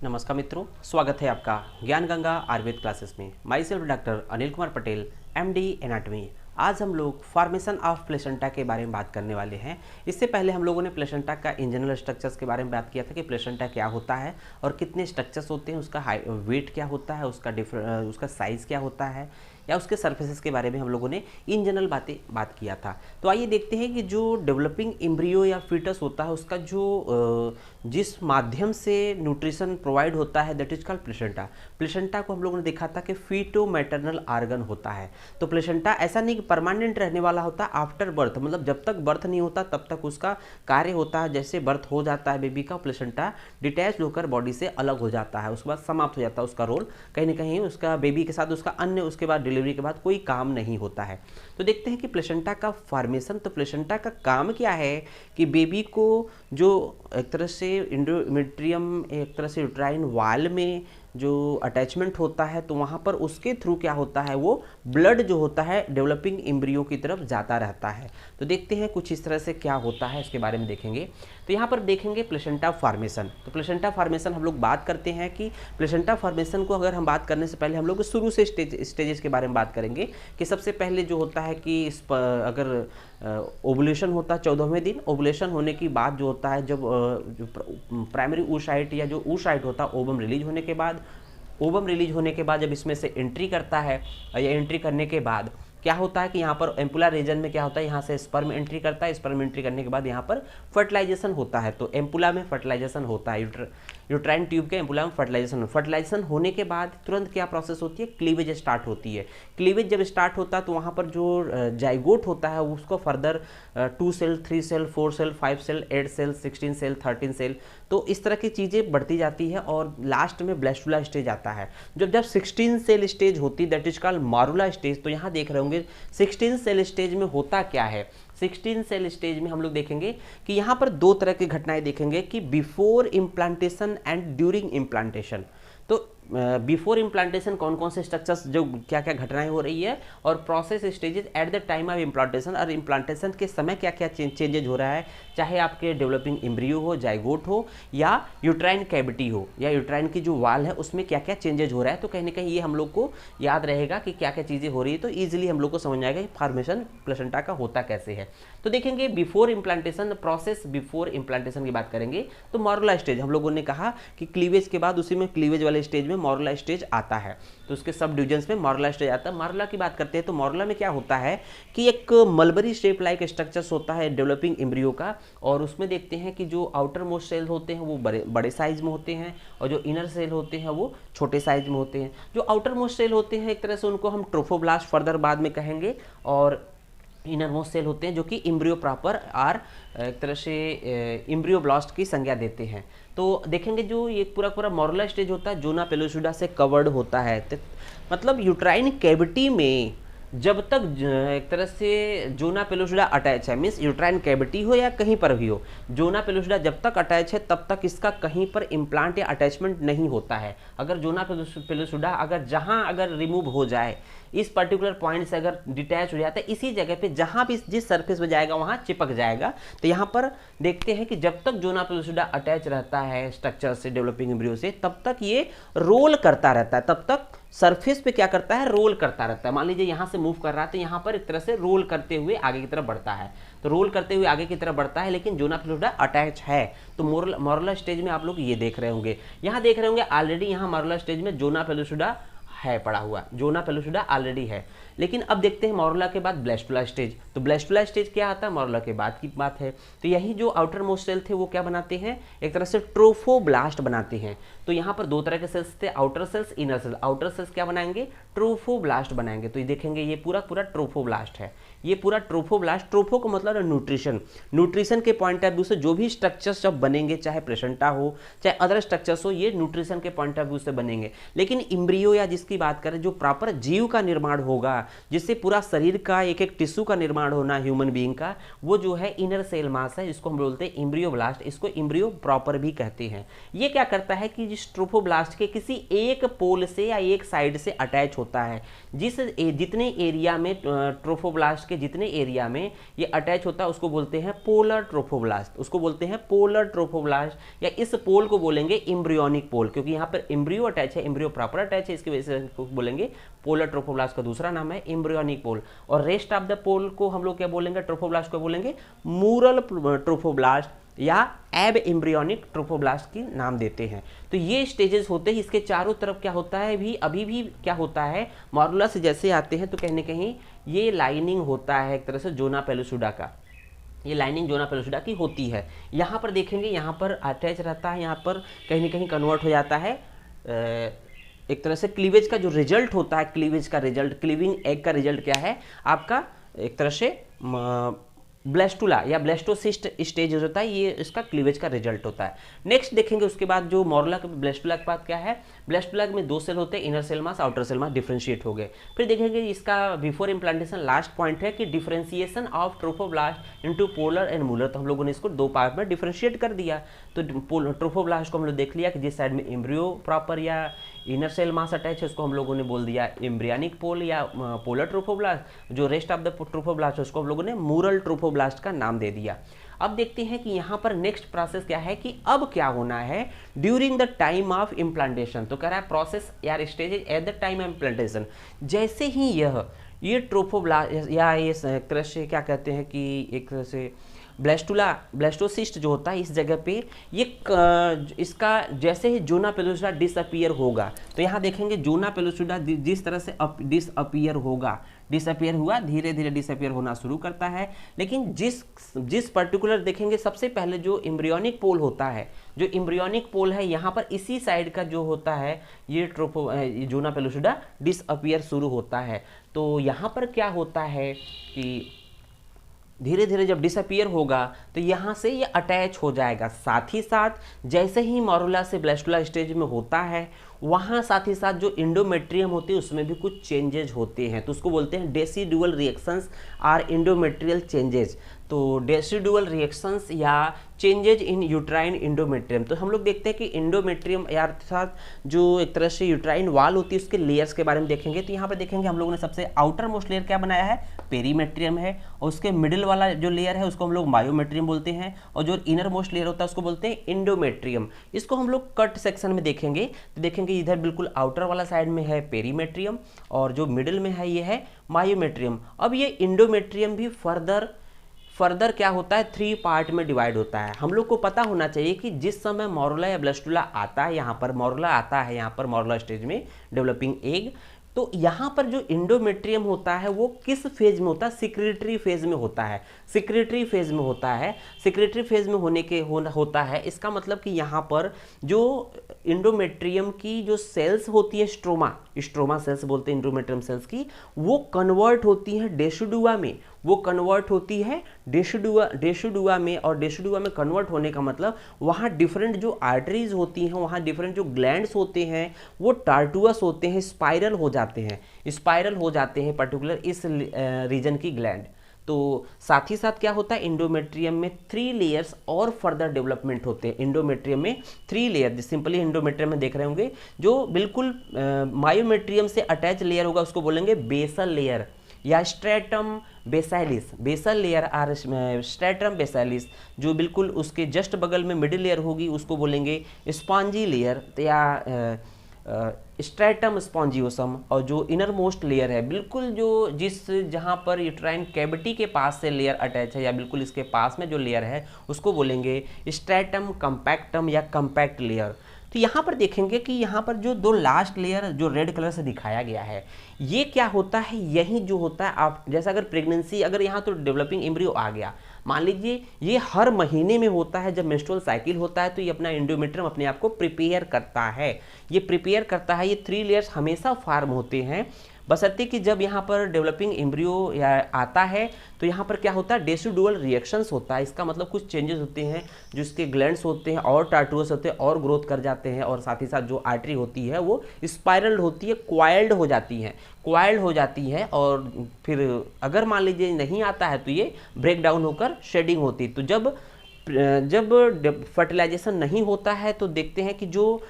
नमस्कार मित्रों, स्वागत है आपका ज्ञान गंगा आयुर्वेद क्लासेस में। My self doctor Anil Kumar Patel, MD anatomy. आज हम लोग फॉर्मेशन ऑफ प्लेसेंटा के बारे में बात करने वाले हैं। इससे पहले हम लोगों ने प्लेसेंटा का इन जनरल स्ट्रक्चर्स के बारे में बात किया था कि प्लेसेंटा क्या होता है और कितने स्ट्रक्चर्स होते हैं, उसका वेट क्या होता है, उसका साइज़ क्या होता है, या उसके सर्फेसेस के बारे में हम लोगों ने इन जनरल बात किया था। तो आइए देखते हैं कि जो डेवलपिंग एम्ब्रियो या फीटस होता है उसका जो जिस माध्यम से न्यूट्रिशन प्रोवाइड होता है that is called placenta. Placenta को हम लोगों ने देखा था कि फीटो मैटरनल आर्गन होता है। तो प्लेसेंटा ऐसा नहीं कि परमानेंट रहने वाला होता, आफ्टर बर्थ मतलब जब तक बर्थ नहीं होता तब तक उसका कार्य होता है। जैसे बर्थ हो जाता है बेबी का, प्लेसेंटा डिटैच होकर बॉडी से अलग हो जाता है, उसके बाद समाप्त हो जाता है उसका रोल। कहीं ना कहीं उसका बेबी के साथ उसका अन्य उसके बाद डिलीवरी के बाद कोई काम नहीं होता है। तो देखते हैं कि प्लेसेंटा का फॉर्मेशन। तो प्लेसेंटा का काम क्या है कि बेबी को जो एक तरह से इंडोमेट्रियम, एक तरह से यूट्राइन वाल में जो अटैचमेंट होता है, तो वहाँ पर उसके थ्रू क्या होता है, वो ब्लड जो होता है डेवलपिंग एम्ब्रियो की तरफ जाता रहता है। तो देखते हैं कुछ इस तरह से क्या होता है, इसके बारे में देखेंगे। तो यहाँ पर देखेंगे प्लेसेंटा फॉर्मेशन। तो प्लेसेंटा फॉर्मेशन हम लोग बात करते हैं कि प्लेसेंटा फॉर्मेशन को अगर हम बात करने से पहले हम लोग शुरू से स्टेजेस के बारे में बात करेंगे कि सबसे पहले जो होता है कि अगर ओवुलेशन होता है 14वें दिन, ओवुलेशन होने की बाद जो होता है जब प्राइमरी oocyte या जो oocyte होता है ओवम रिलीज होने के बाद, ओवम रिलीज होने के बाद जब इसमें से एंट्री करता है, या एंट्री करने के बाद क्या होता है कि यहाँ पर एम्पुलर रीजन में क्या होता है, यहाँ से स्पर्म एंट्री करता है, स्पर्म एंट्री करने के बाद यहाँ पर फर्टिलाइजेशन होता है। तो एम्पुला में फर्टिलाइजेशन होता है, यूट्राइन ट्यूब के एम्पुला में फर्टिलाइजेशन होने के बाद तुरंत क्या प्रोसेस होती है, क्लीवेज स्टार्ट होती है। क्लीवेज जब स्टार्ट होता है तो वहाँ पर जो जाइगोट होता है उसको further 2 cell, 3 cell, 4 cell, 5 cell, 8 cell, 16 cell, 13 cell, तो इस तरह की चीज़ें बढ़ती जाती है और लास्ट में ब्लास्टुला स्टेज आता है। जब 16 सेल स्टेज होती है दैट इज कॉल्ड मारुला स्टेज। तो यहाँ देख रहे होंगे 16 सेल स्टेज में होता क्या है। 16 सेल स्टेज में हम लोग देखेंगे कि यहाँ पर दो तरह की घटनाएं देखेंगे कि before implantation and during implantation. तो बिफोर इम्प्लांटेशन कौन कौन से स्ट्रक्चर्स जो क्या क्या घटनाएं हो रही है, और process stages at the time of implantation, और इम्प्लांटेशन के समय क्या क्या चेंजेज हो रहा है, चाहे आपके डेवलपिंग एम्ब्रियो हो, जाइगोट हो, या यूट्राइन कैविटी हो, या यूट्राइन की जो वाल है उसमें क्या क्या चेंजेज हो रहा है। तो कहीं ना कहीं ये हम लोग को याद रहेगा कि क्या क्या चीज़ें हो रही है, तो ईजिली हम लोग को समझ आएगा कि फॉर्मेशन प्लेसेंटा का होता कैसे है। तो देखेंगे before implantation, process before implantation की बात करेंगे। तो मॉरुला स्टेज हम लोगों ने कहा कि क्लीवेज के बाद उसी में क्लीवेज वाले स्टेज में मॉरुला स्टेज आता है, तो उसके सब डिविजन्स में मॉरुला स्टेज आता है। मॉरुला की बात करते हैं तो मॉरुला में क्या होता है कि एक मलबरी शेप लाइक स्ट्रक्चर्स होता है डेवलपिंग एम्ब्रियो का, और उसमें देखते हैं कि जो आउटर मोस्ट सेल होते हैं वो बड़े साइज में होते हैं, और जो इनर सेल होते हैं वो छोटे साइज में होते हैं। जो आउटर मोस्ट सेल होते हैं एक तरह से उनको हम ट्रोफोब्लास्ट फर्दर बाद में कहेंगे, और इनर मोस्ट सेल होते हैं जो कि एम्ब्रियो प्रॉपर और एक तरह से एम्ब्रियो ब्लास्ट की संज्ञा देते हैं। तो देखेंगे जो ये पूरा पूरा मॉरुला स्टेज होता है जोना पेलोसिडा से कवर्ड होता है। तो मतलब यूट्राइन कैविटी में जब तक एक तरह से जोना पेलोसिडा अटैच है, मीन्स यूट्राइन कैविटी हो या कहीं पर भी हो, जोना पेलोसिडा जब तक अटैच है तब तक इसका कहीं पर इम्प्लांट या अटैचमेंट नहीं होता है। अगर जोना पेलोसिडा अगर जहाँ अगर रिमूव हो जाए, इस पर्टिकुलर पॉइंट से अगर डिटैच हो जाता है, इसी जगह पे जहाँ भी जिस सरफेस पे जाएगा वहाँ चिपक जाएगा। तो यहाँ पर देखते हैं कि जब तक जोना पेलोसिडा अटैच रहता है स्ट्रक्चर से, डेवलपिंग एम्ब्रियो से, तब तक ये रोल करता रहता है, तब तक सरफेस पे क्या करता है, रोल करता रहता है। मान लीजिए यहाँ से मूव कर रहा है तो यहाँ पर एक तरह से रोल करते हुए आगे की तरफ बढ़ता है, तो रोल करते हुए आगे की तरफ बढ़ता है, लेकिन जोना पेलोसिडा अटैच है। तो मॉरुला स्टेज में आप लोग ये देख रहे होंगे, यहाँ देख रहे होंगे ऑलरेडी यहाँ मॉरुला स्टेज में जोना पेलोसिडा है पड़ा हुआ, जोना पेलोसिडा ऑलरेडी है। लेकिन अब देखते हैं मॉरुला के बाद ब्लास्टुला स्टेज। तो ब्लास्टुला स्टेज क्या आता है, मॉरुला के बाद की बात है। तो यही जो आउटर मोस्ट सेल थे वो क्या बनाते हैं, एक तरह से ट्रोफोब्लास्ट बनाते हैं। तो यहाँ पर दो तरह के सेल्स थे, outer cells, inner cells. Outer cells क्या बनाएंगे, ट्रोफोब्लास्ट बनाएंगे। तो ये देखेंगे ये पूरा पूरा ट्रोफोब्लास्ट है, ये पूरा ट्रोफोब्लास्ट। ट्रोफो का मतलब न्यूट्रिशन, न्यूट्रिशन के पॉइंट ऑफ व्यू से जो भी स्ट्रक्चर्स जब बनेंगे, चाहे प्लेसेंटा हो चाहे अदर स्ट्रक्चर्स हो, ये न्यूट्रिशन के पॉइंट ऑफ व्यू से बनेंगे। लेकिन एम्ब्रियो या जिसकी बात करें जो प्रॉपर जीव का निर्माण होगा, जिससे पूरा शरीर का एक एक टिश्यू का निर्माण होना ह्यूमन बीइंग का, वो जो है इनर सेल मास है, इसको हम बोलते हैं इम्ब्रियोब्लास्ट, इसको इम्ब्रियो प्रॉपर भी कहते हैं। ये क्या करता है कि जिस ट्रोफोब्लास्ट के किसी एक पोल से या एक साइड से अटैच होता है, जितने एरिया में ट्रोफोब्लास्ट के जितने एरिया में ये अटैच होता है उसको बोलते हैं पोलर ट्रोफोब्लास्ट, उसको बोलते हैं पोलर ट्रोफोब्लास्ट, या इस पोल को बोलेंगे इम्ब्रियोनिक पोल, क्योंकि यहाँ पर इम्ब्रियो अटैच है, इम्ब्रियो प्रॉपर अटैच है, इसकी वजह से इसको बोलेंगे पोलर ट्रोफोब्लास्ट का दूसरा नाम है इम्ब्रियोनिक पोल। और रेस्ट ऑफ द पोल को हम लोग क्या बोलेंगे, ट्रोफोब्लास्ट को बोलेंगे मूरल ट्रोफोब्लास्ट या एब एम्ब्रियोनिक ट्रोफोब्लास्ट की नाम देते हैं। तो ये स्टेजेस होते हैं, इसके चारों तरफ क्या होता है भी अभी भी क्या होता है, मॉरुला से जैसे आते हैं तो कहीं ना कहीं ये लाइनिंग होता है एक तरह से जोना पेलुसिडा का, ये लाइनिंग जोना पेलुसिडा की होती है। यहाँ पर देखेंगे यहाँ पर अटैच रहता है, यहाँ पर कहीं ना कहीं कन्वर्ट हो जाता है एक तरह से क्लीवेज का जो रिजल्ट होता है, क्लीवेज का रिजल्ट, क्लीविंग एग का रिजल्ट क्या है आपका, एक तरह से ब्लेस्टुला या ब्लेस्टोसिस्ट स्टेज होता है, ये इसका क्लीवेज का रिजल्ट होता है। नेक्स्ट देखेंगे उसके बाद जो मॉरुला के ब्लेस्टुला के बाद क्या है, ब्लेस्टुला में दो सेल होते हैं, inner cell mass outer cell mass differentiate हो गए। फिर देखेंगे इसका बिफोर इम्प्लांटेशन लास्ट पॉइंट है कि differentiation of trophoblast into polar and Müller, तो हम लोगों ने इसको दो पार्ट में डिफरेंशिएट कर दिया। तो ट्रोफोब्लास्ट को हम लोग देख लिया कि जिस साइड में एम्ब्रियो प्रॉपर या इनर सेल मास अटैच है उसको हम लोगों ने बोल दिया एम्ब्रियनिक पोल या पोलर ट्रोफोब्लास्ट, जो रेस्ट ऑफ द ट्रोफोब्लास्ट है उसको हम लोगों ने मूरल ट्रोफोब्लास्ट का नाम दे दिया। अब देखते हैं कि यहाँ पर नेक्स्ट प्रोसेस क्या है कि अब क्या होना है during the time of implantation. तो कह रहा है प्रोसेस या stages at the time of implantation, जैसे ही ये ट्रोफोब्लास्ट या ये एक तरह से क्या कहते हैं कि एक तरह से ब्लेस्टोसिस्ट जो होता है इस जगह पे ये इसका जैसे ही जोना पेलुसिडा डिसअपियर होगा, तो यहाँ देखेंगे जोना पेलुसिडा जिस तरह से डिसअपियर होगा, डिसअपियर हुआ, धीरे धीरे डिसअपियर होना शुरू करता है। लेकिन जिस पर्टिकुलर देखेंगे सबसे पहले जो एम्ब्रियोनिक पोल होता है, जो एम्ब्रियोनिक पोल है यहाँ पर इसी साइड का जो होता है ये जोना पेलुसिडा डिसअपियर शुरू होता है। तो यहाँ पर क्या होता है कि धीरे धीरे जब डिसअपियर होगा तो यहाँ से ये अटैच हो जाएगा, साथ ही साथ जैसे ही मॉरुला से ब्लेस्टुला स्टेज में होता है वहाँ साथ ही साथ जो इंडोमेट्रियम होते हैं उसमें भी कुछ चेंजेज होते हैं, तो उसको बोलते हैं decidual reactions are endometrial changes. तो डेसिडुअल रिएक्शंस या चेंजेज इन यूट्राइन इंडोमेट्रियम, तो हम लोग देखते हैं कि इंडोमेट्रियम या अर्थात जो एक तरह से यूट्राइन वाल होती है उसके लेयर्स के बारे में देखेंगे। तो यहाँ पर देखेंगे हम लोगों ने सबसे आउटर मोस्ट लेयर क्या बनाया है, पेरीमेट्रियम है, और उसके मिडिल वाला जो लेयर है उसको हम लोग मायोमेट्रियम बोलते हैं, और जो इनर मोस्ट लेयर होता है उसको बोलते हैं इंडोमेट्रियम। इसको हम लोग कट सेक्शन में देखेंगे तो देखेंगे इधर बिल्कुल आउटर वाला साइड में है पेरीमेट्रियम और जो मिडिल में है ये है मायोमेट्रियम। अब ये इंडोमेट्रियम भी फर्दर क्या होता है, 3 पार्ट में डिवाइड होता है। हम लोग को पता होना चाहिए कि जिस समय मॉरुला या ब्लेस्टुला आता है, यहाँ पर मॉरुला आता है, यहाँ पर मॉरुला स्टेज में डेवलपिंग एग, तो यहाँ पर जो इंडोमेट्रियम होता है वो किस फेज में होता है, सिक्रेटरी फेज में होता है, सिक्रेटरी फेज में होता है। सिक्रेटरी फेज में होता है, इसका मतलब कि यहाँ पर जो इंडोमेट्रियम की जो सेल्स होती है स्ट्रोमा सेल्स बोलते हैं इंडोमेट्रियम सेल्स की, वो कन्वर्ट होती है डेसिडुआ में, वो कन्वर्ट होती है डेसिडुआ में, और डेसिडुआ में कन्वर्ट होने का मतलब वहाँ डिफरेंट जो आर्टरीज होती हैं, वहाँ डिफरेंट जो ग्लैंड्स होते हैं वो टार्टुअस होते हैं, स्पाइरल हो जाते हैं पर्टिकुलर इस रीजन की ग्लैंड। तो साथ ही साथ क्या होता है, इंडोमेट्रियम में 3 लेयर्स और फर्दर डेवलपमेंट होते हैं। इंडोमेट्रियम में 3 लेयर, सिंपली इंडोमेट्रियम में देख रहे होंगे, जो बिल्कुल मायोमेट्रियम से अटैच लेयर होगा उसको बोलेंगे बेसल लेयर या स्ट्रेटम बेसाइलिस, बेसल लेयर और स्ट्रेटम बेसाइलिस। जो बिल्कुल उसके जस्ट बगल में मिडिल लेयर होगी उसको बोलेंगे स्पॉन्जी लेयर या स्ट्रेटम स्पॉन्जियोसम, और जो इनर मोस्ट लेयर है बिल्कुल जो जहाँ पर यूट्राइन कैविटी के पास से लेयर अटैच है या बिल्कुल इसके पास में जो लेयर है उसको बोलेंगे स्ट्रेटम कम्पैक्टम या कम्पैक्ट लेयर। तो यहाँ पर देखेंगे कि यहाँ पर जो 2 लास्ट लेयर जो रेड कलर से दिखाया गया है ये क्या होता है, यही जो होता है आप जैसा अगर प्रेगनेंसी, अगर यहाँ तो डेवलपिंग एम्ब्रियो आ गया, मान लीजिए ये हर महीने में होता है, जब मेंस्ट्रुअल साइकिल होता है तो ये अपना एंडोमेट्रियम अपने आप को प्रिपेयर करता है, ये 3 लेयर्स हमेशा फॉर्म होते हैं बशर्ते कि जब यहाँ पर डेवलपिंग एम्ब्रियो या आता है तो यहाँ पर क्या होता है, डेसिडुअल रिएक्शंस होता है। इसका मतलब कुछ चेंजेस होते हैं, जो इसके ग्लैंड्स होते हैं और टार्टुअस होते हैं और ग्रोथ कर जाते हैं, और साथ ही साथ जो आर्टरी होती है वो स्पाइरल होती है, क्वाइल्ड हो जाती है और फिर अगर मान लीजिए नहीं आता है तो ये ब्रेक डाउन होकर शेडिंग होती है। तो जब फर्टिलाइजेशन नहीं होता है तो देखते हैं कि जो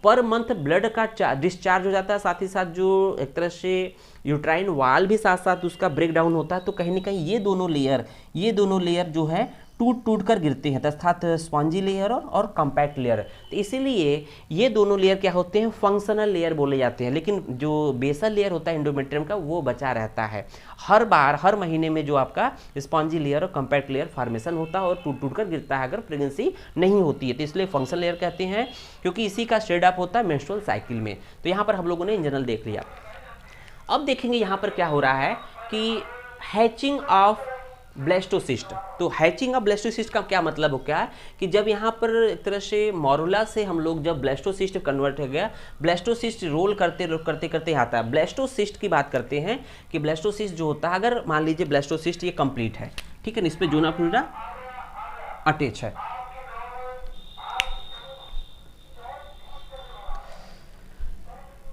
पर मंथ ब्लड का डिस्चार्ज हो जाता है, साथ ही साथ जो एक तरह से यूट्राइन वाल भी साथ साथ उसका ब्रेक डाउन होता है। तो कहीं ना कहीं ये दोनों लेयर जो है टूट कर गिरते हैं, अर्थात स्पॉन्जी लेयर और कॉम्पैक्ट लेयर। तो इसीलिए ये दोनों लेयर क्या होते हैं, फंक्शनल लेयर बोले जाते हैं। लेकिन जो बेसल लेयर होता है एंडोमेट्रियम का वो बचा रहता है। हर महीने में जो आपका स्पॉन्जी लेयर और कॉम्पैक्ट लेयर फॉर्मेशन होता है और टूट कर गिरता है अगर प्रेगनेंसी नहीं होती है। तो इसलिए फंक्शनल लेयर कहते हैं, क्योंकि इसी का शेड अप होता है मेंस्ट्रुअल साइकिल में। तो यहाँ पर हम लोगों ने इन जनरल देख लिया। अब देखेंगे यहाँ पर क्या हो रहा है कि हैचिंग ऑफ ब्लेस्टोसिस्ट। तो हैचिंग ऑफ ब्लेस्टोसिस्ट का क्या मतलब हो क्या है कि जब यहाँ पर एक तरह से मोरुला से हम लोग जब ब्लेस्टोसिस्ट कन्वर्ट हो गया, ब्लेस्टोसिस्ट रोल करते आता है। ब्लेस्टोसिस्ट की बात करते हैं कि ब्लेस्टोसिस्ट जो होता है, अगर मान लीजिए ब्लेस्टोसिस्ट ये कंप्लीट है, ठीक है ना, इस पर जोना फ्लूइडा अटैच है।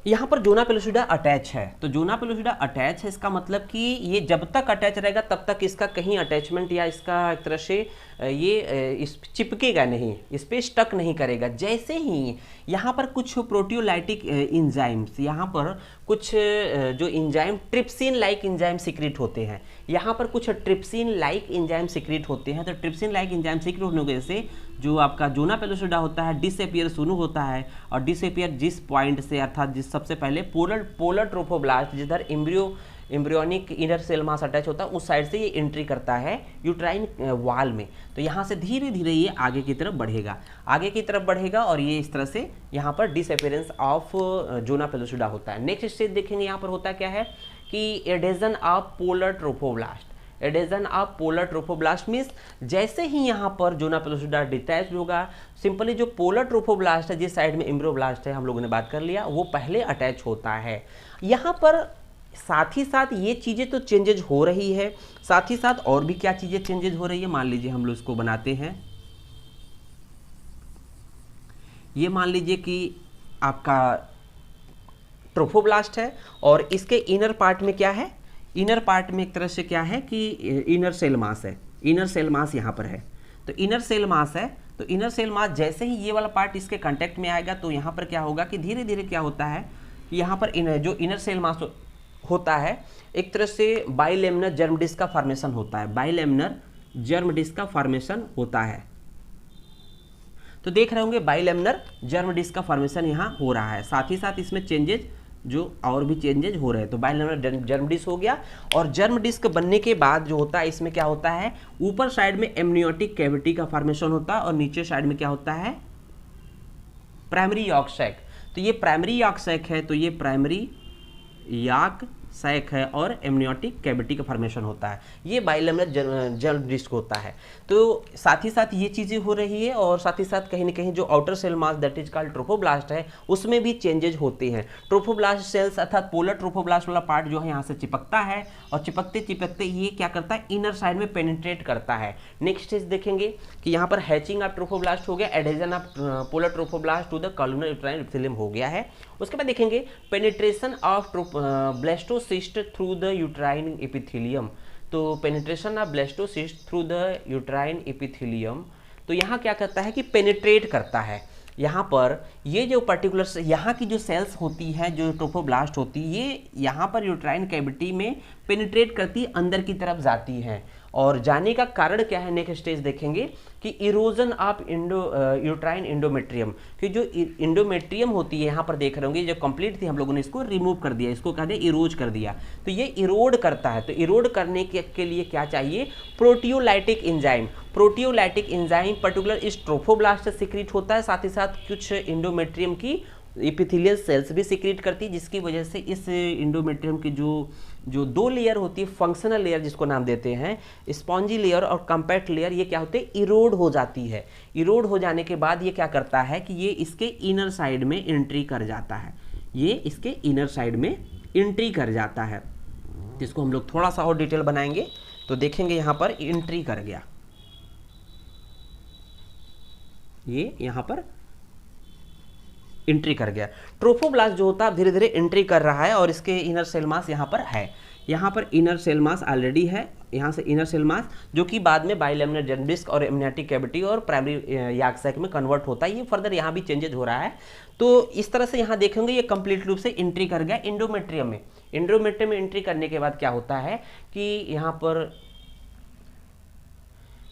यहाँ पर जोना पेलोसिडा अटैच है। तो जोना पेलोसिडा अटैच है, इसका मतलब कि ये जब तक अटैच रहेगा तब तक इसका कहीं अटैचमेंट या इसका एक तरह से ये इस चिपकेगा नहीं, इस पर स्टक नहीं करेगा। जैसे ही यहाँ पर कुछ प्रोटियोलाइटिक इंजाइम्स, यहाँ पर कुछ जो enzyme trypsin like enzyme secret होते हैं, यहाँ पर कुछ ट्रिप्सिन लाइक इंजाइम सीक्रेट होते हैं। तो ट्रिप्सिन लाइक इंजाइम सीक्रेट होने की वजह से जो आपका जोना पेलोसिडा होता है डिसअपियर शुरू होता है, और डिसअपियर जिस पॉइंट से, अर्थात जिस सबसे पहले पोलर ट्रोफोब्लास्ट जिधर embryonic inner cell mass attach होता है उस साइड से ये एंट्री करता है यूट्राइन वाल में। तो यहाँ से धीरे धीरे ये आगे की तरफ बढ़ेगा और ये इस तरह से यहाँ पर डिसअपियरेंस ऑफ जोना पेलोसिडा होता है। नेक्स्ट स्टेज देखेंगे यहाँ पर होता क्या है कि adhesion of polar trophoblast. Adhesion of polar trophoblast means जैसे ही यहाँ पर जोना पेलोसिडा डिटैच होगा, सिंपली जो पोलर ट्रोफोब्लास्ट है जिस साइड में एम्ब्रियोब्लास्ट है हम लोगों ने बात कर लिया, वो पहले अटैच होता है। यहाँ पर साथ ही साथ ये चीज़ें तो चेंजेज हो रही है, साथ ही साथ और भी क्या चीज़ें चेंजेज हो रही है। मान लीजिए हम लोग इसको बनाते हैं, ये मान लीजिए कि आपका ट्रोफोब्लास्ट है और इसके इनर पार्ट में क्या है, इनर पार्ट में एक तरह से क्या है कि इनर सेल मास है, इनर सेल मास यहाँ पर है। तो इनर सेल मास है, तो इनर सेल मास जैसे ही ये वाला पार्ट इसके कांटेक्ट में आएगा तो यहाँ पर क्या होगा कि धीरे धीरे क्या होता है, यहाँ पर जो इनर सेल मास होता है एक तरह से बाइलेमिनर जर्म डिस्क का फॉर्मेशन होता है, बाइलेमिनर जर्म डिस्क का फॉर्मेशन होता है। तो देख रहे होंगे बाइलेमिनर जर्म डिस्क का फॉर्मेशन यहाँ हो रहा है। साथ ही साथ इसमें चेंजेज जो और भी चेंजेज हो रहे हैं। तो बाइलेमिनर जर्म डिस्क हो गया, और जर्म डिस्क बनने के बाद जो होता है इसमें क्या होता है, ऊपर साइड में एमनियोटिक कैविटी का फॉर्मेशन होता है और नीचे साइड में क्या होता है, प्राइमरी यॉर्क सैक। तो ये प्राइमरी यॉर्क सैक है, तो ये प्राइमरी यॉर्क सैक है और एमनियोटिक कैविटी का फॉर्मेशन होता है, ये बाइलेमिनर जर्म डिस्क होता है। तो साथ ही साथ ये चीज़ें हो रही है, और साथ ही साथ कहीं ना कहीं जो outer cell mass that is called trophoblast है उसमें भी चेंजेज होते हैं। ट्रोफोब्लास्ट सेल्स अर्थात पोलर ट्रोफोब्लास्ट वाला पार्ट जो है यहाँ से चिपकता है, और चिपकते चिपकते ये क्या करता है, इनर साइड में पेनिट्रेट करता है। नेक्स्ट स्टेज देखेंगे कि यहाँ पर हैचिंग ऑफ ट्रोफोब्लास्ट हो गया, adhesion of polar trophoblast to the columnar uterine epithelium हो गया है। उसके बाद देखेंगे penetration of blastocyst through the uterine epithelium. तो penetration of blastocyst through the uterine epithelium, तो यहाँ क्या करता है कि पेनिट्रेट करता है। यहाँ पर ये जो पर्टिकुलर यहाँ की जो सेल्स होती हैं, जो ट्रोफोब्लास्ट होती है, ये यहाँ पर यूट्राइन कैविटी में पेनिट्रेट करती अंदर की तरफ जाती हैं। और जाने का कारण क्या है, नेक्स्ट स्टेज देखेंगे कि इरोजन ऑफ यूट्राइन इंडोमेट्रियम, कि जो इंडोमेट्रियम होती है यहाँ पर देख रहे होंगे जो कंप्लीट थी, हम लोगों ने इसको रिमूव कर दिया, इसको कहा दिया इरोज कर दिया। तो ये इरोड करता है। तो इरोड करने के लिए क्या चाहिए, proteolytic enzyme. Proteolytic enzyme particular इस ट्रोफोब्लास्ट से सीक्रेट होता है, साथ ही साथ कुछ इंडोमेट्रियम की एपिथेलियल सेल्स भी सीक्रेट करती है, जिसकी वजह से इस इंडोमेट्रियम की जो दो लेयर होती है, फंक्शनल लेयर जिसको नाम देते हैं, स्पॉन्जी लेयर और कॉम्पैक्ट लेयर, ये क्या होते हैं, इरोड हो जाती है। इरोड हो जाने के बाद ये क्या करता है कि ये इसके इनर साइड में एंट्री कर जाता है, ये इसके इनर साइड में एंट्री कर जाता है, जिसको हम लोग थोड़ा सा और डिटेल बनाएंगे तो देखेंगे यहाँ पर एंट्री कर गया, ये यहाँ पर एंट्री कर गया। ट्रोफोब्लास्ट जो होता है धीरे धीरे एंट्री कर रहा है और इसके इनर सेल मास यहाँ पर है, यहाँ पर इनर सेल मास ऑलरेडी है, यहाँ से इनर सेल मास जो कि बाद में बाइलेमिनर जेर्म डिस्क और एमनियोटिक कैविटी और प्राइमरी याक सैक में कन्वर्ट होता है। ये फर्दर यहाँ भी चेंजेज हो रहा है। तो इस तरह से यहाँ देखेंगे ये कंप्लीट रूप से एंट्री कर गया एंडोमेट्रियम में। एंडोमेट्रियम में एंट्री करने के बाद क्या होता है कि यहाँ पर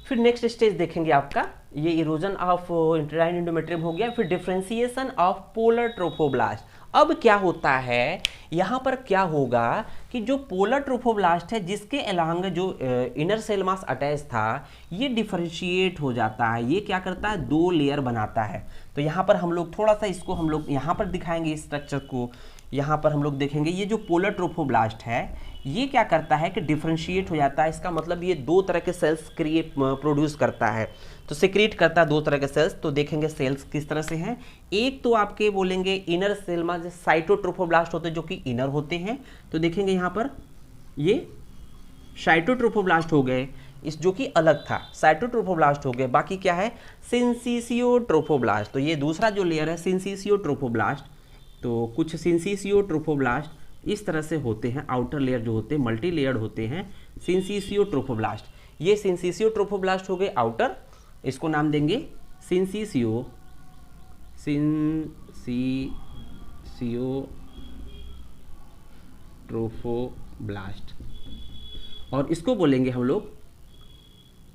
फिर नेक्स्ट स्टेज देखेंगे आपका ये इरोजन ऑफ इंटरलाइन एंडोमेट्रियम हो गया, फिर डिफरेंशिएशन ऑफ पोलर ट्रोफोब्लास्ट। अब क्या होता है यहाँ पर, क्या होगा कि जो पोलर ट्रोफोब्लास्ट है जिसके अलांग जो इनर सेल मास अटैच था ये डिफरेंशिएट हो जाता है, ये क्या करता है 2 लेयर बनाता है। तो यहाँ पर हम लोग थोड़ा सा इसको हम लोग यहाँ पर दिखाएंगे इस स्ट्रक्चर को, यहाँ पर हम लोग देखेंगे ये जो पोलर ट्रोफोब्लास्ट है ये क्या करता है कि डिफरेंशिएट हो जाता है। इसका मतलब ये 2 तरह के सेल्स प्रोड्यूस करता है, तो सिक्रीट करता है 2 तरह के सेल्स। तो देखेंगे सेल्स किस तरह से हैं। एक तो आपके बोलेंगे इनर सेल में साइटोट्रोफोब्लास्ट होते हैं जो कि इनर होते हैं, तो देखेंगे यहाँ पर ये साइटोट्रोफोब्लास्ट हो गए, इस जो कि अलग था साइटोट्रोफोब्लास्ट हो गए। बाकी क्या है सिंसिसियोट्रोफोब्लास्ट, तो ये दूसरा जो लेयर है सिंसिसियोट्रोफोब्लास्ट। तो कुछ सिंसिसियोट्रोफोब्लास्ट इस तरह से होते हैं, आउटर लेयर जो होते हैं मल्टी लेयर्ड होते हैं सिंसिसियोट्रोफोब्लास्ट। ये सिंसिसियोट्रोफोब्लास्ट हो गए आउटर, इसको नाम देंगे सिंसिसियोट्रोफोब्लास्ट और इसको बोलेंगे हम लोग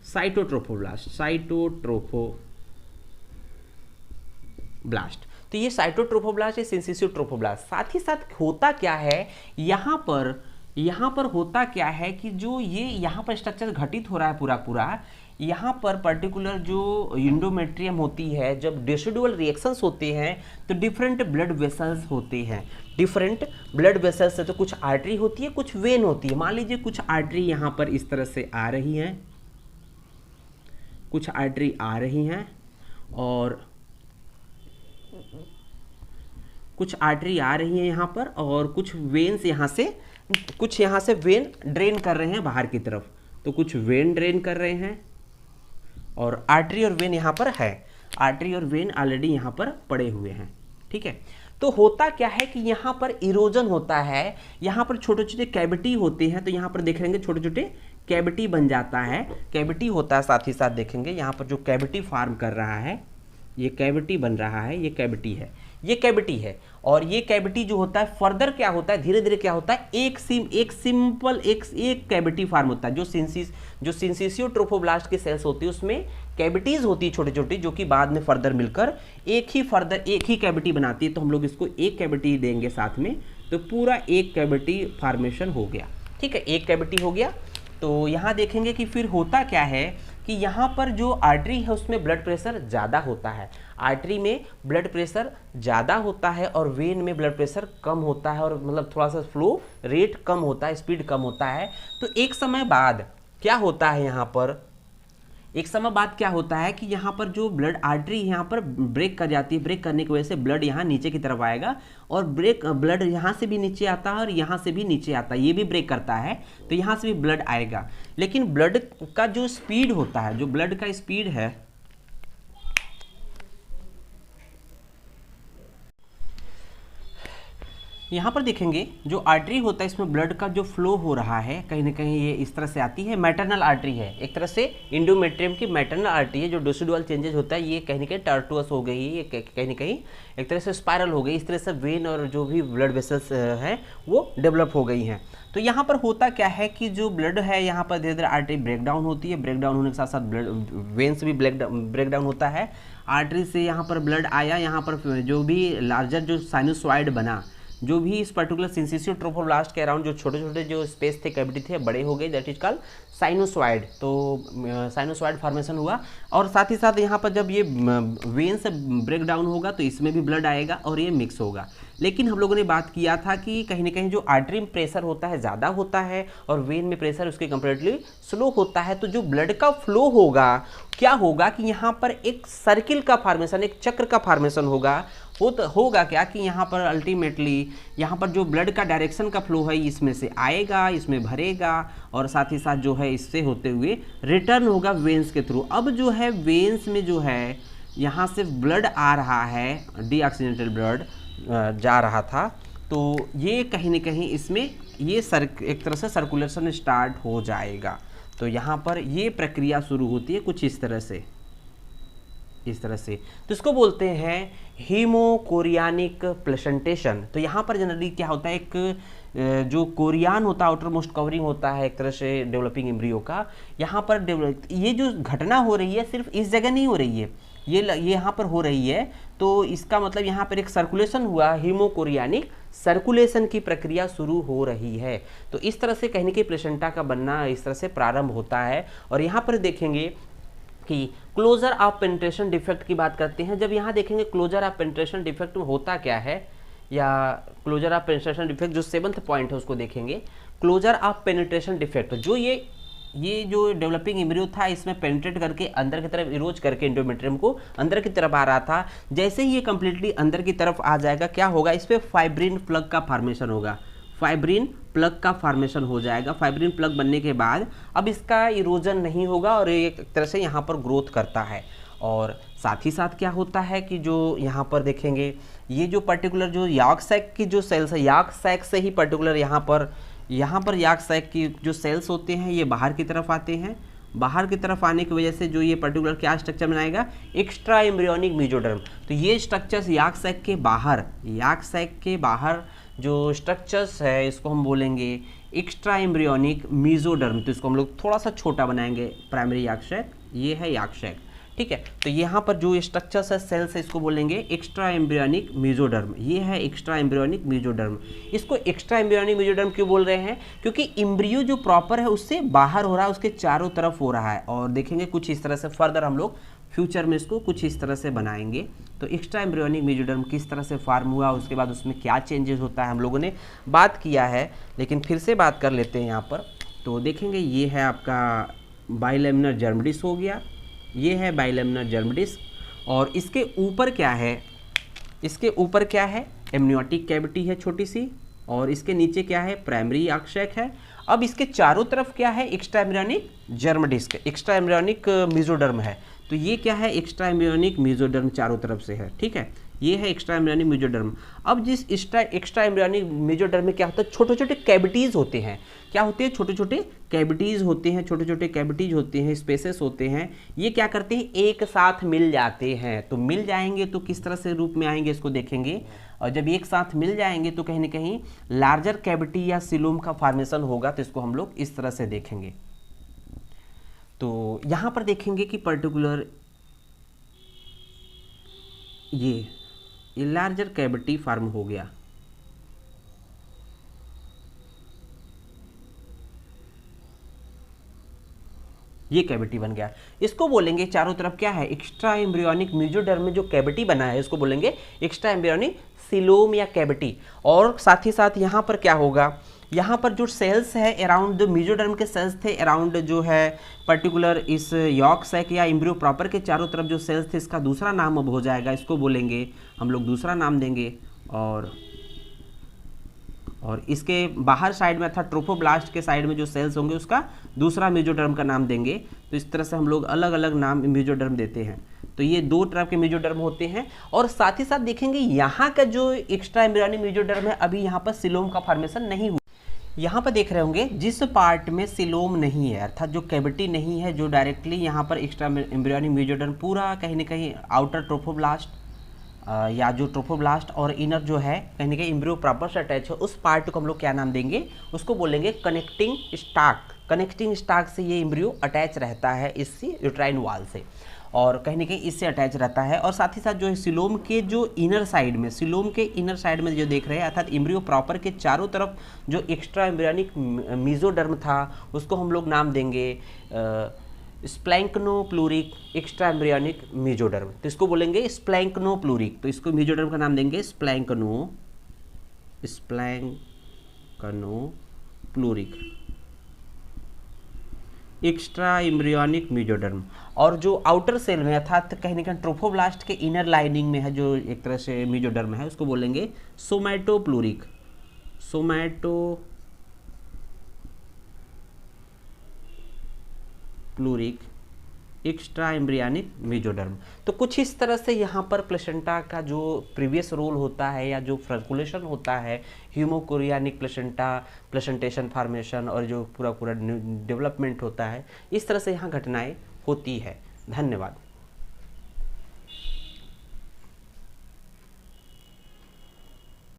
साइटोट्रोफोब्लास्ट। तो ये साइटोट्रोफोब्लास्ट है सिंसिसियोट्रोफोब्लास्ट। साथ ही साथ होता क्या है यहाँ पर होता क्या है कि जो ये यहाँ पर स्ट्रक्चर घटित हो रहा है पूरा यहाँ पर पर्टिकुलर जो एंडोमेट्रियम होती है, जब रेसिडुअल रिएक्शंस होते हैं तो डिफरेंट ब्लड वेसल्स होते हैं। डिफरेंट ब्लड वेसल्स से तो कुछ आर्टरी होती है, कुछ वेन होती है। मान लीजिए कुछ आर्टरी यहाँ पर इस तरह से आ रही हैं, कुछ आर्टरी आ रही हैं और कुछ आर्टरी आ रही है यहाँ पर और कुछ वेन्स यहाँ से वेन ड्रेन कर रहे हैं बाहर की तरफ। तो कुछ वेन ड्रेन कर रहे हैं और आर्टरी और वेन यहाँ पर है, आर्टरी और वेन ऑलरेडी यहाँ पर पड़े हुए हैं। ठीक है, तो होता क्या है कि यहाँ पर इरोजन होता है, यहाँ पर छोटे छोटे कैविटी होते हैं। तो यहाँ पर देख लेंगे छोटे छोटे कैविटी बन जाता है, कैविटी होता है। साथ ही साथ देखेंगे यहाँ पर जो कैविटी फॉर्म कर रहा है, ये कैविटी बन रहा है, ये कैविटी है, ये कैविटी है। और ये कैविटी जो होता है फर्दर क्या होता है, धीरे धीरे क्या होता है एक सिंपल कैविटी फॉर्म होता है। जो सिंसिसियोट्रोफोब्लास्ट के सेल्स होती है उसमें कैविटीज होती है छोटी छोटी, जो कि बाद में फर्दर मिलकर एक ही कैविटी बनाती है। तो हम लोग इसको एक कैविटी देंगे साथ में, तो पूरा एक कैविटी फॉर्मेशन हो गया। ठीक है, एक कैविटी हो गया। तो यहाँ देखेंगे कि फिर होता क्या है कि यहाँ पर जो आर्टरी है उसमें ब्लड प्रेशर ज़्यादा होता है, आर्टरी में ब्लड प्रेशर ज़्यादा होता है और वेन में ब्लड प्रेशर कम होता है, और मतलब थोड़ा सा फ्लो रेट कम होता है, स्पीड कम होता है। तो एक समय बाद क्या होता है यहाँ पर, एक समय बाद क्या होता है कि यहाँ पर जो ब्लड आर्टरी यहाँ पर ब्रेक कर जाती है, ब्रेक करने की वजह से ब्लड यहाँ नीचे की तरफ आएगा और ब्लड यहाँ से भी नीचे आता है और यहाँ से भी नीचे आता है, ये भी ब्रेक करता है तो यहाँ से भी ब्लड आएगा। लेकिन ब्लड का जो स्पीड होता है, जो ब्लड का स्पीड है, यहाँ पर देखेंगे जो आर्टरी होता है इसमें ब्लड का जो फ्लो हो रहा है कहीं ना कहीं ये इस तरह से आती है, मैटरनल आर्टरी है, एक तरह से एंडोमेट्रियम की मैटरनल आर्टरी है। जो डोसिडुअल चेंजेस होता है ये कहीं ना कहीं टर्टुअस हो गई, ये कहीं ना कहीं एक तरह से स्पायरल हो गई। इस तरह से वेन और जो भी ब्लड वेसल्स हैं वो डेवलप हो गई हैं। तो यहाँ पर होता क्या है कि जो ब्लड है यहाँ पर धीरे धीरे आर्टरी ब्रेक डाउन होती है, ब्रेक डाउन होने के साथ साथ ब्लड वेन से भी ब्रेक डाउन होता है। आर्टरी से यहाँ पर ब्लड आया, यहाँ पर जो भी लार्जर जो साइनोसॉइड बना, जो भी इस पर्टिकुलर सिंसिसियोट्रोफोब्लास्ट के अराउंड जो छोटे छोटे जो स्पेस थे, कैविटी थे, बड़े हो गए, दैट इज कॉल्ड साइनोसॉइड। तो साइनोसॉइड फॉर्मेशन हुआ और साथ ही साथ यहाँ पर जब ये वेन से ब्रेक डाउन होगा तो इसमें भी ब्लड आएगा और ये मिक्स होगा। लेकिन हम लोगों ने बात किया था कि कहीं ना कहीं जो आर्टरी में प्रेशर होता है ज़्यादा होता है और वेन में प्रेशर उसके कंपेरेटिवली स्लो होता है। तो जो ब्लड का फ्लो होगा क्या होगा कि यहाँ पर एक सर्किल का फॉर्मेशन, एक चक्र का फॉर्मेशन होगा होगा क्या कि यहाँ पर अल्टीमेटली यहाँ पर जो ब्लड का डायरेक्शन का फ्लो है इसमें से आएगा, इसमें भरेगा और साथ ही साथ जो है इससे होते हुए रिटर्न होगा वेंस के थ्रू। अब जो है वेंस में जो है यहाँ से ब्लड आ रहा है, डीऑक्सीजनेटेड ब्लड जा रहा था, तो ये कहीं ना कहीं इसमें ये एक तरह से सर्कुलेशन स्टार्ट हो जाएगा। तो यहाँ पर ये प्रक्रिया शुरू होती है कुछ इस तरह से, तो इसको बोलते हैं हीमोकोरियानिक प्लेसेंटेशन। तो यहाँ पर जनरली क्या होता है, एक जो कोरियान होता है, आउटर मोस्ट कवरिंग होता है एक तरह से डेवलपिंग एम्ब्रियो का, यहाँ पर ये जो घटना हो रही है सिर्फ इस जगह नहीं हो रही है, ये यहाँ पर हो रही है। तो इसका मतलब यहाँ पर एक सर्कुलेशन हुआ, हीमोकोरियानिक सर्कुलेशन की प्रक्रिया शुरू हो रही है। तो इस तरह से कहने की प्लेसेंटा का बनना इस तरह से प्रारंभ होता है। और यहाँ पर देखेंगे कि क्लोजर ऑफ पेनिट्रेशन डिफेक्ट की बात करते हैं। जब यहाँ देखेंगे क्लोजर ऑफ पेनिट्रेशन डिफेक्ट में होता क्या है, या क्लोजर ऑफ पेनिट्रेशन डिफेक्ट जो 7th पॉइंट है उसको देखेंगे। क्लोजर ऑफ पेनिट्रेशन डिफेक्ट जो ये जो डेवलपिंग एम्ब्रियो था इसमें पेनिट्रेट करके अंदर की तरफ इरोज करके एंडोमेट्रियम को अंदर की तरफ आ रहा था। जैसे ही ये कंप्लीटली अंदर की तरफ आ जाएगा, क्या होगा, इस पर फाइब्रिन प्लग का फॉर्मेशन होगा, फाइब्रिन प्लग का फॉर्मेशन हो जाएगा। फाइब्रिन प्लग बनने के बाद अब इसका इरोजन नहीं होगा और एक तरह से यहाँ पर ग्रोथ करता है। और साथ ही साथ क्या होता है कि जो यहाँ पर देखेंगे, ये जो पर्टिकुलर जो याक सैक की जो सेल्स है, याक सैक से ही पर्टिकुलर यहाँ पर याक सैक की जो सेल्स होते हैं ये बाहर की तरफ आते हैं। बाहर की तरफ आने की वजह से जो ये पर्टिकुलर क्या स्ट्रक्चर बनाएगा, एक्स्ट्रा एम्ब्रियोनिक मेसोडर्म। तो ये स्ट्रक्चर्स याक सैक के बाहर जो स्ट्रक्चर्स है इसको हम बोलेंगे एक्स्ट्रा एम्ब्रियोनिक मेसोडर्म। तो इसको हम लोग थोड़ा सा छोटा बनाएंगे, प्राइमरी याक सैक, ये है याक सैक, ठीक है। तो यहाँ पर जो स्ट्रक्चर्स है सेल्स है इसको बोलेंगे एक्स्ट्रा एम्ब्रियोनिक मेसोडर्म, ये है एक्स्ट्रा एम्ब्रियोनिक मेसोडर्म। इसको एक्स्ट्रा एम्ब्रियोनिक मेसोडर्म क्यों बोल रहे हैं, क्योंकि एम्ब्रियो जो प्रॉपर है उससे बाहर हो रहा है, उसके चारों तरफ हो रहा है। और देखेंगे कुछ इस तरह से फर्दर हम लोग फ्यूचर में इसको कुछ इस तरह से बनाएंगे। तो एक्स्ट्रा एम्ब्रियोनिक मेसोडर्म किस तरह से फॉर्म हुआ, उसके बाद उसमें क्या चेंजेस होता है हम लोगों ने बात किया है, लेकिन फिर से बात कर लेते हैं यहाँ पर। तो देखेंगे ये है आपका बाइलेमिनर जर्म डिस्क हो गया, ये है बाइलेमिनर जर्म डिस्क। और इसके ऊपर क्या है, एमनियोटिक कैविटी है छोटी सी, और इसके नीचे क्या है, प्राइमरी याक सैक है। अब इसके चारों तरफ क्या है, extra embryonic germ disc, extra embryonic mesoderm है। तो ये क्या है, एक्स्ट्रा एम्ब्रियोनिक मेसोडर्म चारों तरफ से है, ठीक है। ये है एक्स्ट्रा एम्ब्रियोनिक मेसोडर्म। अब जिस एक्स्ट्रा एम्ब्रियोनिक मेसोडर्म में क्या होता है, छोटे छोटे कैविटीज़ होते हैं। क्या होते हैं, छोटे छोटे कैविटीज़ होते हैं, स्पेसेस होते हैं। ये क्या करते हैं, एक साथ मिल जाते हैं। तो मिल जाएंगे तो किस तरह से रूप में आएंगे इसको देखेंगे। और जब एक साथ मिल जाएंगे तो कहीं ना कहीं लार्जर कैविटी या सिलोम का फॉर्मेशन होगा। तो इसको हम लोग इस तरह से देखेंगे। तो यहाँ पर देखेंगे कि पर्टिकुलर ये लार्जर कैविटी फॉर्म हो गया। ये कैविटी बन गया, इसको बोलेंगे चारों तरफ क्या है, एक्स्ट्रा एम्ब्रियोनिक मेसोडर्म में जो कैविटी बना है इसको बोलेंगे एक्स्ट्रा एम्ब्रियोनिक सिलोम या कैविटी। और साथ ही साथ यहाँ पर क्या होगा, यहाँ पर जो सेल्स है अराउंड जो मेसोडर्म के सेल्स थे अराउंड जो है पर्टिकुलर इस याक सैक या एम्ब्रियो प्रॉपर के चारों तरफ जो सेल्स थे, इसका दूसरा नाम अब हो जाएगा, इसको बोलेंगे हम लोग दूसरा नाम देंगे। और इसके बाहर साइड में अर्थात ट्रोफोब्लास्ट के साइड में जो सेल्स होंगे उसका दूसरा मेसोडर्म का नाम देंगे। तो इस तरह से हम लोग अलग अलग नाम मेसोडर्म देते हैं। तो ये दो तरह के मेसोडर्म होते हैं। और साथ ही साथ देखेंगे यहाँ का जो एक्स्ट्रा एम्ब्रियोनिक मेसोडर्म है अभी यहाँ पर सिलोम का फॉर्मेशन नहीं हुआ। यहाँ पर देख रहे होंगे जिस पार्ट में सिलोम नहीं है अर्थात जो कैविटी नहीं है, जो डायरेक्टली यहाँ पर एक्स्ट्रा एम्ब्रियोनिक मेसोडर्म पूरा कहीं ना कहीं आउटर ट्रोफोब्लास्ट या जो ट्रोफोब्लास्ट और इनर जो है कहीं ना कहीं एम्ब्रियो प्रॉपर से अटैच है, उस पार्ट को हम लोग क्या नाम देंगे, उसको बोलेंगे कनेक्टिंग स्टाक। कनेक्टिंग स्टाक से ये एम्ब्रियो अटैच रहता है इससे यूट्राइन वॉल से, और कहीं ना कहीं इससे अटैच रहता है। और साथ ही साथ जो है सिलोम के जो इनर साइड में, सिलोम के इनर साइड में जो देख रहे हैं अर्थात एम्ब्रियो प्रॉपर के चारों तरफ जो एक्स्ट्रा एम्ब्रियोनिक मेसोडर्म था उसको हम लोग नाम देंगे स्प्लैंक्नोप्लूरिक एक्स्ट्रा एम्ब्रियोनिक मेसोडर्म। तो इसको बोलेंगे स्प्लैंक्नोप्लूरिक। तो इसको मेसोडर्म का नाम देंगे स्प्लैंक्नोप्लूरिक। एक्स्ट्रा एम्ब्रियोनिक मेसोडर्म, और जो आउटर सेल में अर्थात कहीं ना कहीं ट्रोफोब्लास्ट के इनर लाइनिंग में है जो एक तरह से मेसोडर्म है, उसको बोलेंगे सोमैटोप्लूरिक, सोमैटोप्लूरिक एक्स्ट्रा एम्ब्रियोनिक मेसोडर्म। तो कुछ इस तरह से यहाँ पर प्लेसेंटा का जो प्रीवियस रोल होता है या जो सर्कुलेशन होता है, ह्यूमोकोरियानिक प्लेसेंटा, प्लेसेंटेशन फॉर्मेशन और जो पूरा पूरा डेवलपमेंट होता है, इस तरह से यहाँ घटनाएं होती है। धन्यवाद।